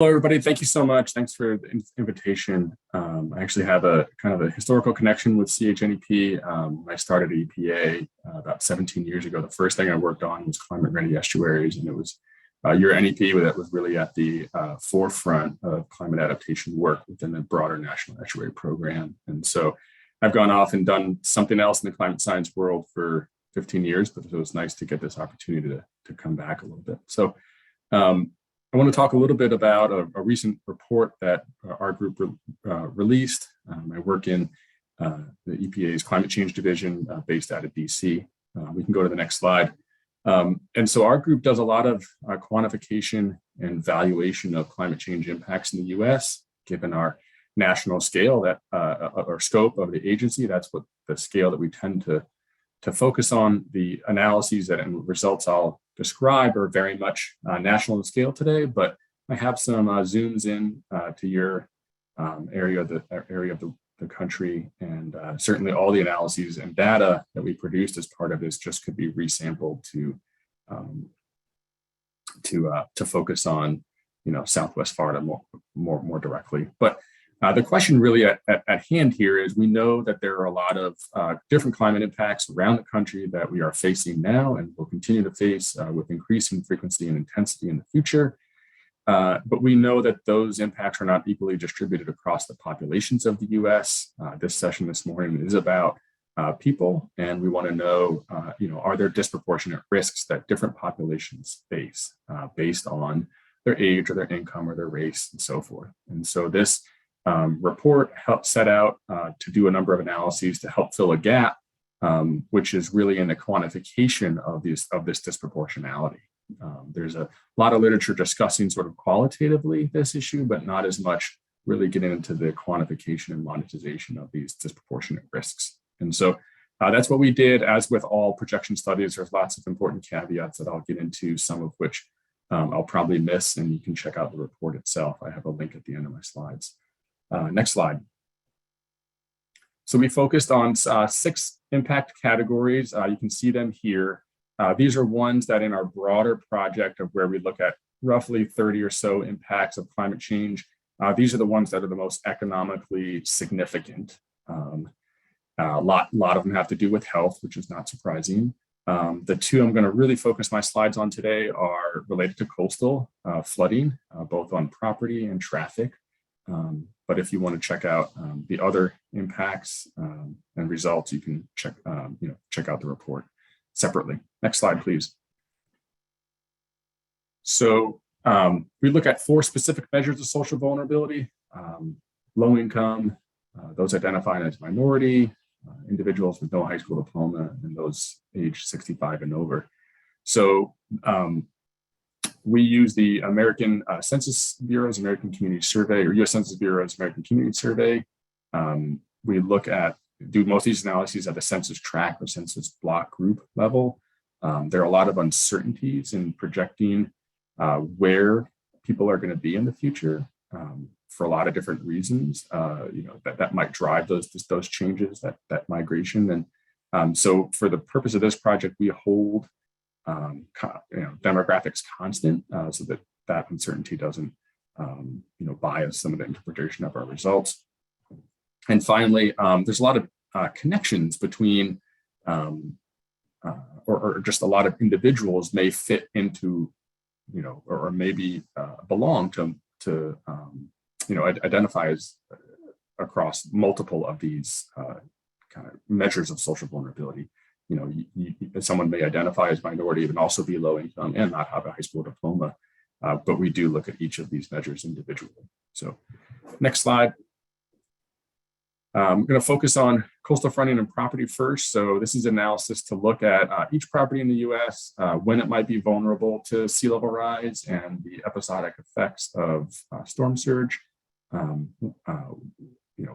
Hello, everybody. Thank you so much. Thanks for the invitation. I actually have a kind of a historical connection with CHNEP. I started at EPA about 17 years ago. The first thing I worked on was climate-ready estuaries, and it was your NEP that was really at the forefront of climate adaptation work within the broader National Estuary Program. And so I've gone off and done something else in the climate science world for 15 years, but it was nice to get this opportunity to come back a little bit. So I want to talk a little bit about a recent report that our group released. I work in the EPA's Climate Change Division based out of DC. We can go to the next slide. And so our group does a lot of quantification and valuation of climate change impacts in the US, given our national scale that or scope of the agency. That's what the scale that we tend to focus on. The analyses and results I'll describe are very much national in scale today, but I have some zooms in to your area of the country, and certainly all the analyses and data that we produced as part of this just could be resampled to focus on, Southwest Florida more directly. But the question really at hand here is, we know that there are a lot of different climate impacts around the country that we are facing now and will continue to face with increasing frequency and intensity in the future. But we know that those impacts are not equally distributed across the populations of the US. This session this morning is about people, and we want to know, are there disproportionate risks that different populations face based on their age or their income or their race and so forth. And so this report helped set out to do a number of analyses to help fill a gap, which is really in the quantification of this disproportionality. There's a lot of literature discussing sort of qualitatively this issue, but not as much really getting into the quantification and monetization of these disproportionate risks. And so that's what we did. As with all projection studies, there's lots of important caveats that I'll get into, some of which I'll probably miss, and you can check out the report itself. I have a link at the end of my slides. Next slide. So we focused on 6 impact categories. You can see them here. These are ones that in our broader project of where we look at roughly 30 or so impacts of climate change, these are the ones that are the most economically significant. A lot of them have to do with health, which is not surprising. The 2 I'm going to really focus my slides on today are related to coastal flooding, both on property and traffic. But if you want to check out the other impacts and results, you can check out the report separately. Next slide, please. So we look at 4 specific measures of social vulnerability: low income, those identifying as minority, individuals with no high school diploma, and those age 65 and over. So we use the American Census Bureau's American Community Survey, or U.S. Census Bureau's American Community Survey. We do most of these analyses at the census tract or census block group level. There are a lot of uncertainties in projecting where people are going to be in the future for a lot of different reasons. That might drive those changes, that migration. And so for the purpose of this project, we hold demographics constant so that uncertainty doesn't bias some of the interpretation of our results. And finally, there's a lot of connections between or just a lot of individuals may fit into or maybe belong to identify as across multiple of these kind of measures of social vulnerability. Someone may identify as minority and also be low income and not have a high school diploma, but we do look at each of these measures individually. So next slide. I'm going to focus on coastal fronting and property first. So this is analysis to look at each property in the US, when it might be vulnerable to sea level rise and the episodic effects of storm surge.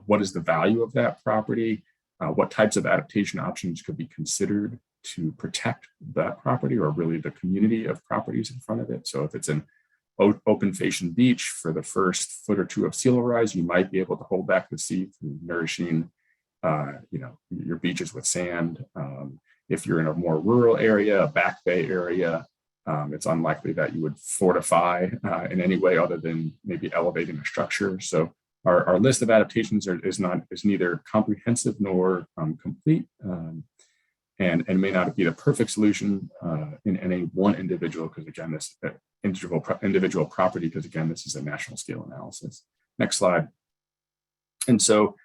What is the value of that property? What types of adaptation options could be considered to protect that property, or really the community of properties in front of it? So if it's an open facing beach for the first foot or 2 of sea level rise, you might be able to hold back the sea through nourishing your beaches with sand. If you're in a more rural area, a back bay area, it's unlikely that you would fortify in any way other than maybe elevating a structure. So our list of adaptations is neither comprehensive nor complete, and may not be the perfect solution in any one individual, because again, this individual property, because again, this is a national scale analysis. Next slide. And so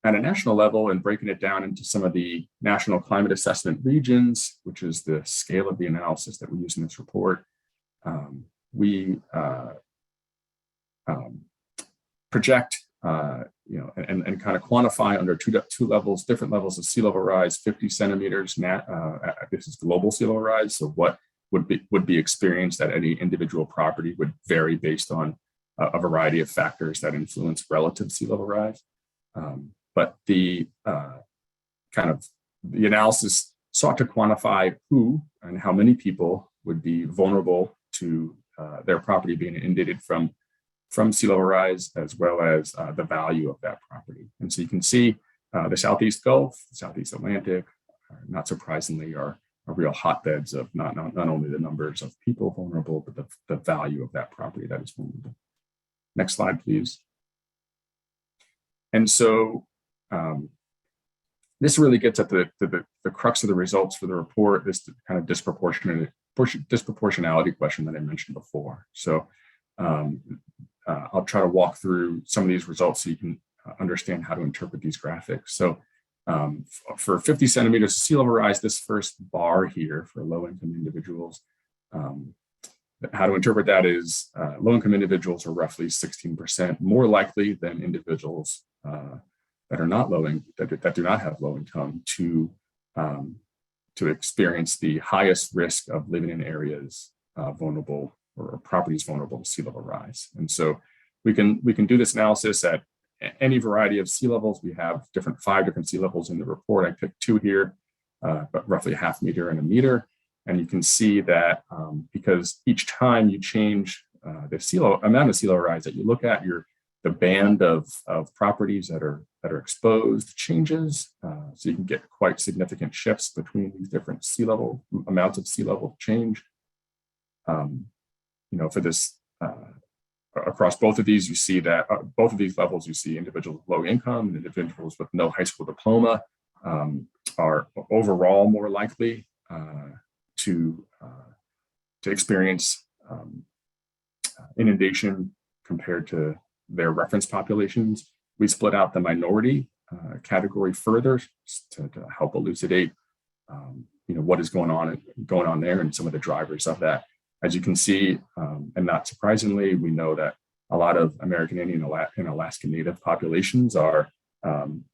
at a national level, and breaking it down into some of the national climate assessment regions, which is the scale of the analysis that we use in this report, we project, and kind of quantify under two levels, different levels of sea level rise, 50 centimeters. This is global sea level rise. So what would be experienced at any individual property would vary based on a variety of factors that influence relative sea level rise. But the the analysis sought to quantify who and how many people would be vulnerable to their property being inundated from sea level rise, as well as the value of that property. And so you can see the Southeast Gulf, the Southeast Atlantic, not surprisingly, are real hotbeds of not only the numbers of people vulnerable, but the value of that property that is vulnerable. Next slide, please. And so this really gets at the crux of the results for the report, this kind of disproportionality question that I mentioned before. So I'll try to walk through some of these results so you can understand how to interpret these graphics. So for 50 centimeters of sea level rise, this first bar here for low-income individuals, how to interpret that is low-income individuals are roughly 16% more likely than individuals that are not that do not have low income to experience the highest risk of living in areas vulnerable or properties vulnerable to sea level rise. And so we can do this analysis at any variety of sea levels. We have 5 different sea levels in the report. I picked 2 here, but roughly a half meter and a meter. And you can see that because each time you change the amount of sea level rise that you look at, the band of properties that are exposed changes. So you can get quite significant shifts between these different amounts of sea level change. For this, across both of these, you see that both of these levels, you see individuals with low income and individuals with no high school diploma are overall more likely to experience inundation compared to their reference populations. We split out the minority category further to help elucidate, what is going on there and some of the drivers of that. As you can see, and not surprisingly, we know that a lot of American Indian and Alaska Native populations are,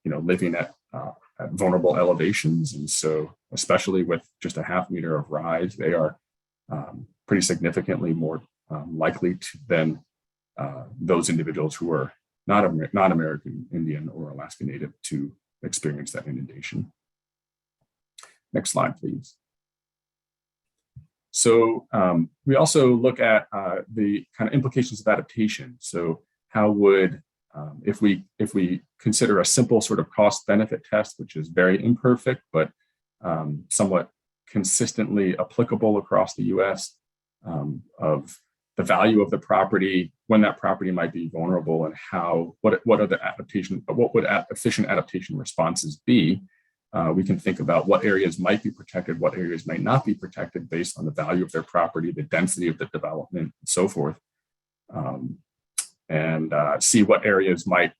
living at vulnerable elevations, and so especially with just a half meter of rise, they are pretty significantly more likely than those individuals who are not American Indian or Alaska Native to experience that inundation. Next slide, please. So we also look at the kind of implications of adaptation. So how would, if we consider a simple sort of cost-benefit test, which is very imperfect, but somewhat consistently applicable across the US, of the value of the property, when that property might be vulnerable, and what would efficient adaptation responses be? We can think about what areas might be protected, what areas might not be protected based on the value of their property, the density of the development, and so forth, and see what areas might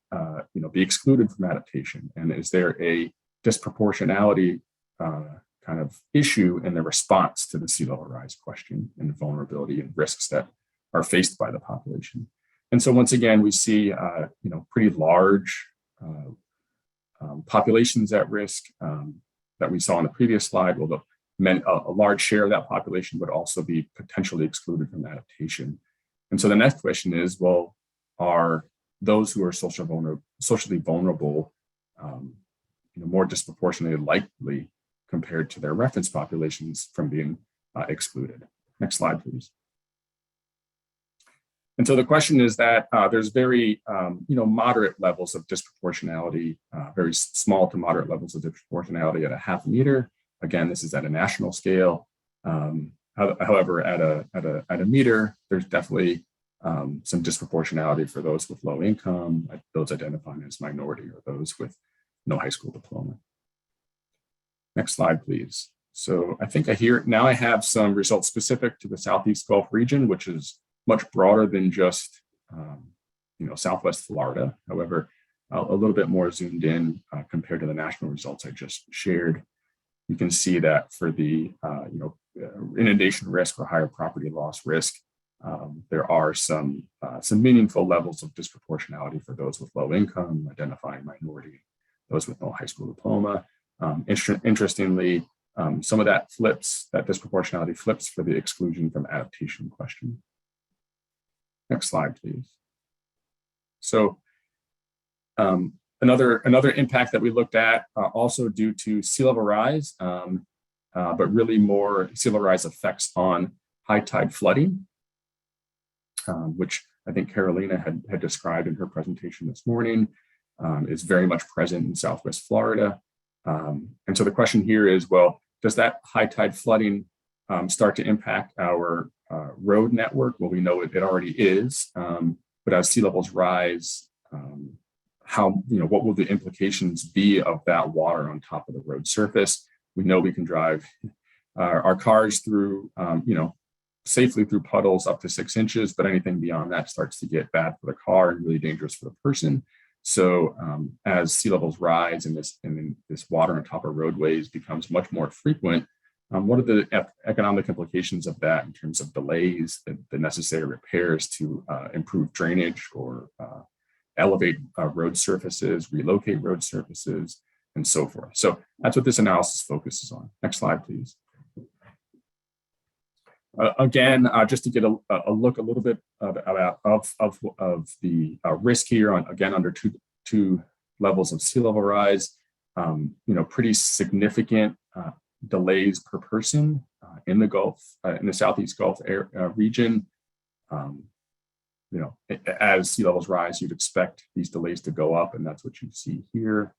be excluded from adaptation. And is there a disproportionality kind of issue in the response to the sea level rise question and the vulnerability and risks that are faced by the population? And so once again, we see pretty large populations at risk that we saw on the previous slide. Well, a large share of that population would also be potentially excluded from adaptation. And so the next question is, well, are those who are socially vulnerable more disproportionately likely compared to their reference populations from being excluded? Next slide, please. And so the question is that there's very, moderate levels of disproportionality, very small to moderate levels of disproportionality at a half meter. Again, this is at a national scale. However, at a meter, there's definitely some disproportionality for those with low income, those identifying as minority, or those with no high school diploma. Next slide, please. So I think now I have some results specific to the Southeast Gulf region, which is much broader than just Southwest Florida. However, a little bit more zoomed in compared to the national results I just shared. You can see that for the inundation risk or higher property loss risk, there are some meaningful levels of disproportionality for those with low income, identifying minority, those with no high school diploma. Interestingly, some of that disproportionality flips for the exclusion from adaptation question. Next slide, please. So another impact that we looked at, also due to sea level rise, but really more sea level rise effects on high tide flooding, which I think Carolina had described in her presentation this morning, is very much present in Southwest Florida. And so the question here is, well, does that high tide flooding start to impact our road network? Well, we know it already is, but as sea levels rise, what will the implications be of that water on top of the road surface? We know we can drive our cars through, safely through puddles up to 6 inches, but anything beyond that starts to get bad for the car and really dangerous for the person. So as sea levels rise and this water on top of roadways becomes much more frequent, what are the economic implications of that in terms of delays, the necessary repairs to improve drainage or elevate road surfaces, relocate road surfaces, and so forth. So that's what this analysis focuses on. Next slide, please. Again, just to get a look a little bit of the risk here on, again, under two levels of sea level rise, pretty significant delays per person in the Gulf, in the Southeast Gulf region. As sea levels rise, you'd expect these delays to go up, and that's what you see here.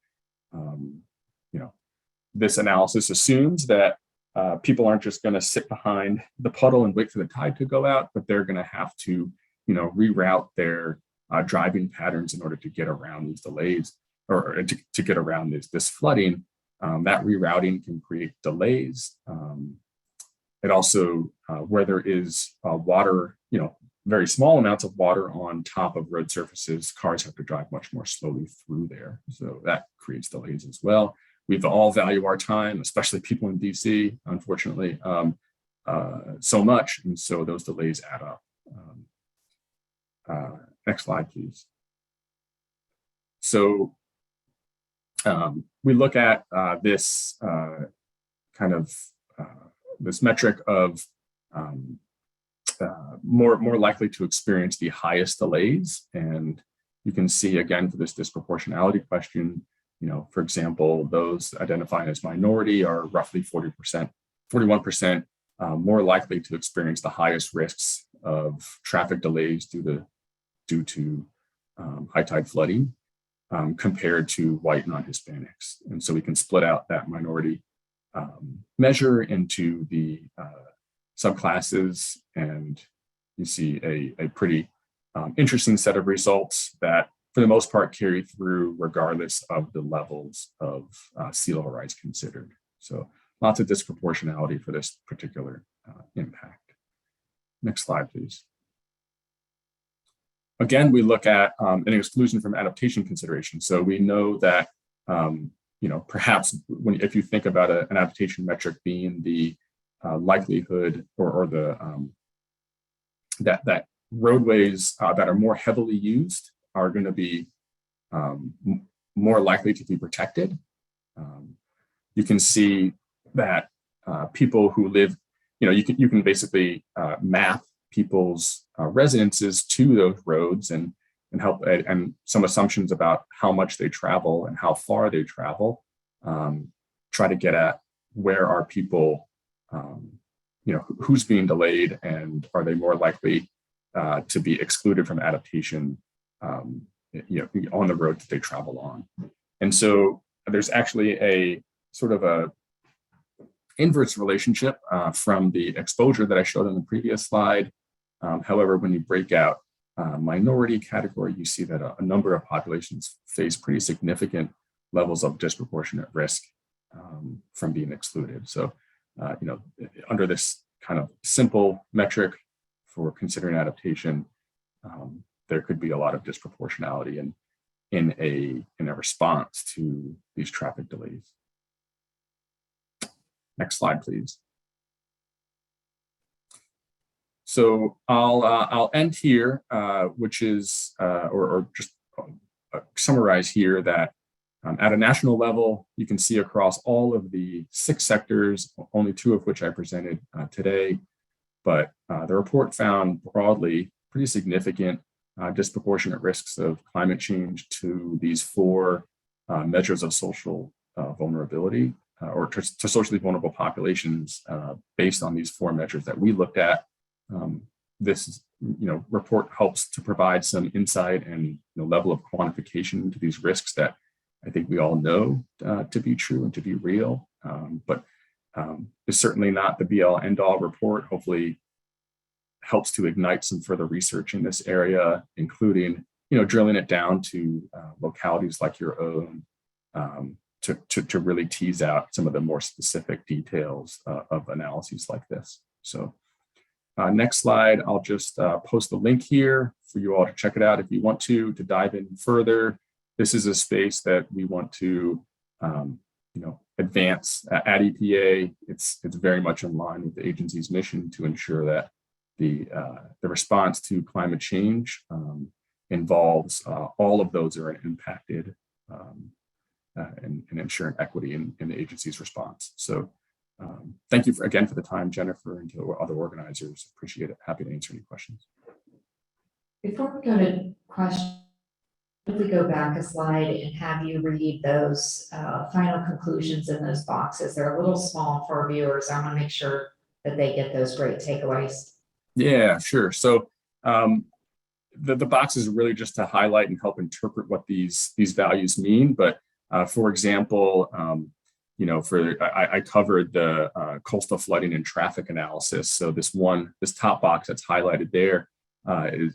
This analysis assumes that people aren't just going to sit behind the puddle and wait for the tide to go out, but they're going to have to, reroute their driving patterns in order to get around these delays, or to get around this flooding. That rerouting can create delays. It also, where there is water, very small amounts of water on top of road surfaces, cars have to drive much more slowly through there. So that creates delays as well. We all value our time, especially people in DC, unfortunately, so much. And so those delays add up. Next slide, please. So we look at this this metric of more likely to experience the highest delays. And you can see, again, for this disproportionality question, for example, those identifying as minority are roughly 41% more likely to experience the highest risks of traffic delays due to high tide flooding compared to white non-Hispanics. And so we can split out that minority measure into the subclasses, and you see a pretty interesting set of results that, for the most part, carry through regardless of the levels of sea level rise considered. So lots of disproportionality for this particular impact. Next slide, please. Again, we look at an exclusion from adaptation consideration. So we know that, perhaps if you think about an adaptation metric being the likelihood or the that roadways that are more heavily used are going to be more likely to be protected. You can see that people who live, you can basically map people's residences to those roads and help, and some assumptions about how much they travel and how far they travel, try to get at where are people, who's being delayed, and are they more likely to be excluded from adaptation, on the road that they travel on. And so there's actually a sort of inverse relationship from the exposure that I showed in the previous slide. However, when you break out minority category, you see that a number of populations face pretty significant levels of disproportionate risk from being excluded. So, under this kind of simple metric for considering adaptation, there could be a lot of disproportionality in a response to these traffic delays. Next slide, please. So I'll end here, which is or just summarize here that at a national level, you can see across all of the 6 sectors, only 2 of which I presented today, but the report found broadly pretty significant disproportionate risks of climate change to these 4 measures of social vulnerability or to socially vulnerable populations based on these 4 measures that we looked at. This report helps to provide some insight and level of quantification to these risks that I think we all know to be true and to be real, but it's certainly not the be-all end-all report. Hopefully helps to ignite some further research in this area, including drilling it down to localities like your own to really tease out some of the more specific details of analyses like this. So next slide, I'll just post a link here for you all to check it out if you want to dive in further. This is a space that we want to advance at EPA. It's very much in line with the agency's mission to ensure that the response to climate change involves all of those that are impacted and ensuring equity in the agency's response. So thank you again for the time, Jennifer, and to other organizers. Appreciate it. Happy to answer any questions. Before we go to questions, if we go back a slide and have you read those final conclusions in those boxes, they're a little small for our viewers. I want to make sure that they get those great takeaways. Yeah, sure. So the boxes are really just to highlight and help interpret what these values mean. But for example, I covered the coastal flooding and traffic analysis. So this top box that's highlighted there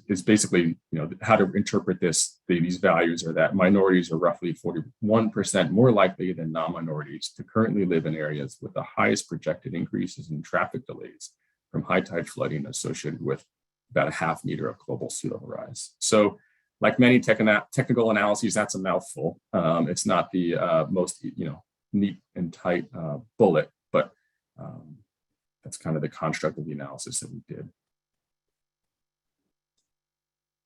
is basically how to interpret these values are that minorities are roughly 41% more likely than non-minorities to currently live in areas with the highest projected increases in traffic delays from high tide flooding associated with about a ½ meter of global sea level rise. So like many technical analyses, that's a mouthful. It's not the most neat and tight bullet, but that's kind of the construct of the analysis that we did.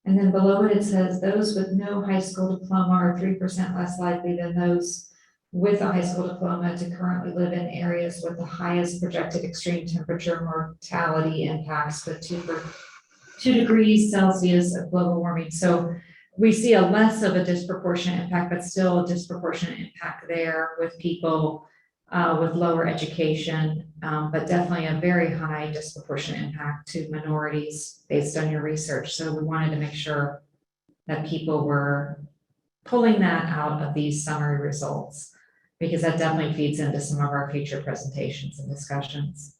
And then below it says those with no high school diploma are 3% less likely than those with a high school diploma to currently live in areas with the highest projected extreme temperature mortality impacts with 2 degrees Celsius of global warming. So we see a less of a disproportionate impact, but still a disproportionate impact there with people with lower education, but definitely a very high disproportionate impact to minorities based on your research. So we wanted to make sure that people were pulling that out of these summary results, because that definitely feeds into some of our future presentations and discussions.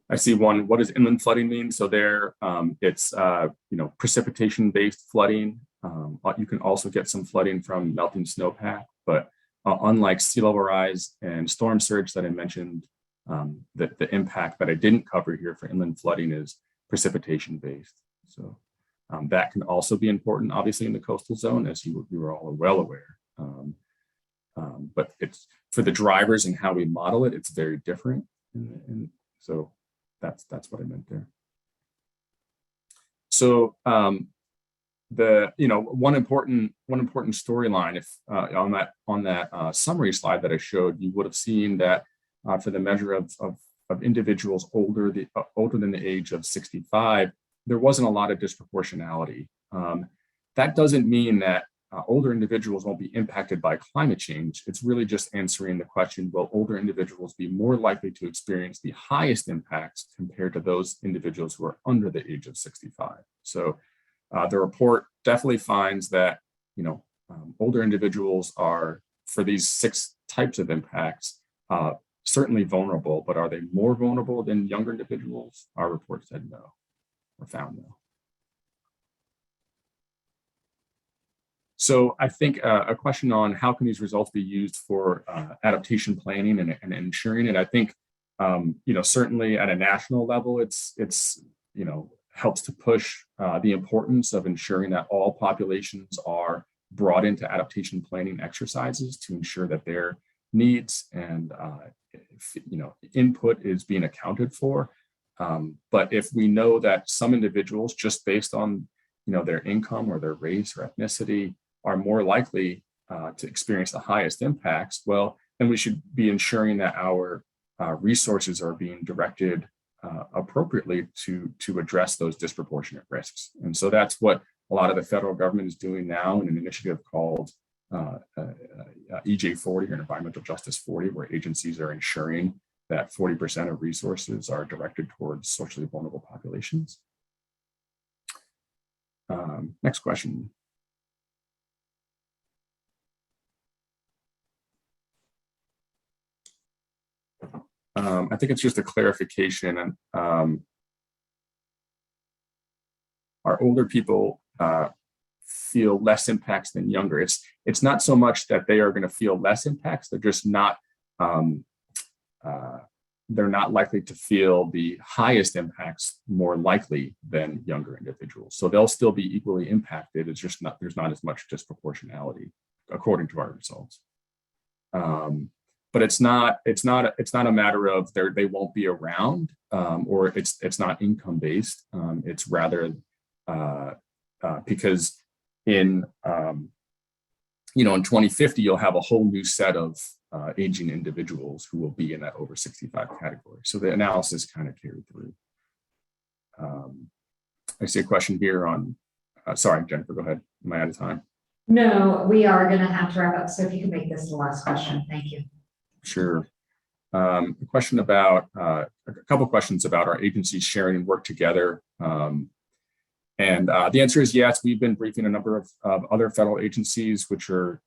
I see one. What does inland flooding mean? So there, it's precipitation-based flooding. You can also get some flooding from melting snowpack, but unlike sea level rise and storm surge that I mentioned, the impact that I didn't cover here for inland flooding is precipitation-based. So that can also be important, obviously, in the coastal zone, as you were all well aware. But it's for the drivers and how we model it, it's very different. And so that's what I meant there. So one important storyline, if on that summary slide that I showed, you would have seen that for the measure of individuals older than the age of 65, there wasn't a lot of disproportionality. That doesn't mean that older individuals won't be impacted by climate change. It's really just answering the question, will older individuals be more likely to experience the highest impacts compared to those individuals who are under the age of 65? So the report definitely finds that older individuals are, for these 6 types of impacts, certainly vulnerable, but are they more vulnerable than younger individuals? Our report said no, or found no. So I think a question on how can these results be used for adaptation planning and ensuring it. I think, certainly at a national level, it's helps to push the importance of ensuring that all populations are brought into adaptation planning exercises to ensure that their needs and input is being accounted for. But if we know that some individuals, just based on their income or their race or ethnicity, are more likely to experience the highest impacts, well, then we should be ensuring that our resources are being directed appropriately to address those disproportionate risks. And so that's what a lot of the federal government is doing now in an initiative called EJ 40, or Environmental Justice 40, where agencies are ensuring that 40% of resources are directed towards socially vulnerable populations. Next question. I think it's just a clarification. Are older people feel less impacts than younger? It's not so much that they are going to feel less impacts; they're just not. They're not likely to feel the highest impacts more likely than younger individuals. So they'll still be equally impacted. It's just not, there's not as much disproportionality according to our results. But it's not a matter of they won't be around, or it's not income based. It's rather because in 2050 you'll have a whole new set of aging individuals who will be in that over 65 category. So the analysis kind of carried through. I see a question here on. Sorry, Jennifer, go ahead. Am I out of time? No, we are going to have to wrap up. So if you can make this the last question, thank you. Sure. A question about a couple questions about our agencies sharing and work together. And the answer is yes. We've been briefing a number of other federal agencies, which are,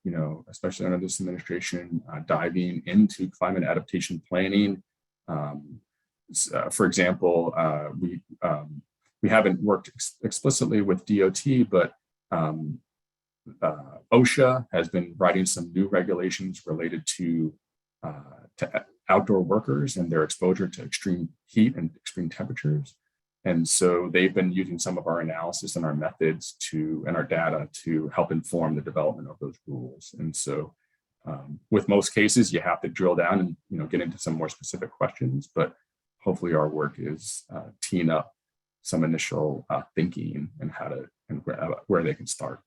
especially under this administration, diving into climate adaptation planning. For example, we haven't worked explicitly with DOT, but OSHA has been writing some new regulations related to outdoor workers and their exposure to extreme heat and extreme temperatures. And so they've been using some of our analysis and our methods and our data to help inform the development of those rules. And so with most cases, you have to drill down and get into some more specific questions, but hopefully our work is teeing up some initial thinking and how to and where they can start.